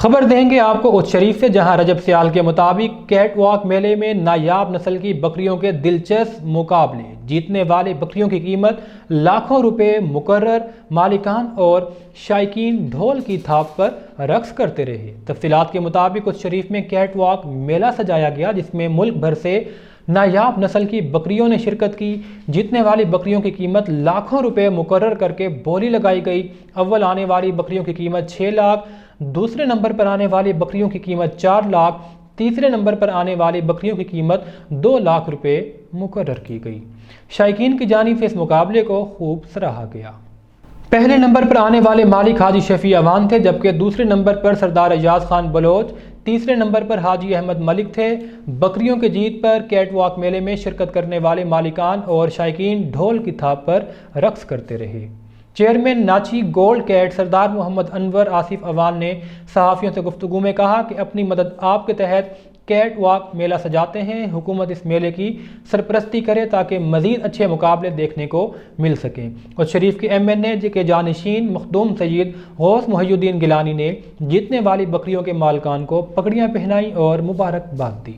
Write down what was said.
خبر دیں گے آپ کو اچ شریف سے، جہاں رجب سیال کے مطابق کیٹ واک میلے میں نایاب نسل کی بکریوں کے دلچسپ مقابلے، جیتنے والے بکریوں کی قیمت لاکھوں روپے مقرر، مالکان اور شائقین ڈھول کی تھاپ پر رقص کرتے رہے۔ تفصیلات کے مطابق اچ شریف میں کیٹ واک میلہ سجایا گیا، جس میں ملک بھر سے نایاب نسل کی بکریوں نے شرکت کی۔ جیتنے والی بکریوں کی قیمت لاکھوں روپے مقرر کر کے بولی لگائی گئی۔ اول آنے والی بکریوں کی قیمت 6 لاکھ، دوسرے نمبر پر آنے والی بکریوں کی قیمت 4 لاکھ، تیسرے نمبر پر آنے والی بکریوں کی قیمت 2 لاکھ روپے مقرر کی گئی۔ شائقین کی جانب سے اس مقابلے کو خوب سراہا گیا۔ پہلے نمبر پر آنے والے مالک حاجی شفیع اوان تھے، جبکہ دوسرے نمبر پر سردار ایاز خان بلوچ، تیسرے نمبر پر حاجی احمد ملک تھے۔ بکریوں کے جیت پر کیٹ واک میلے میں شرکت کرنے والے مالکان اور شائقین ڈھول کی تھاپ پر رقص کرتے رہے۔ چیئرمین ناچی گولڈ کیٹ سردار محمد انور آصف اوان نے صحافیوں سے گفتگو میں کہا کہ اپنی مدد آپ کے تحت کیٹ واک میلہ سجاتے ہیں۔ حکومت اس میلے کی سرپرستی کرے تاکہ مزید اچھے مقابلے دیکھنے کو مل سکیں۔ اچ شریف کے MNA کے جانشین مخدوم سید غوث محی الدین گیلانی نے جیتنے والی بکریوں کے مالکان کو پگڑیاں پہنائیں اور مبارکباد دی۔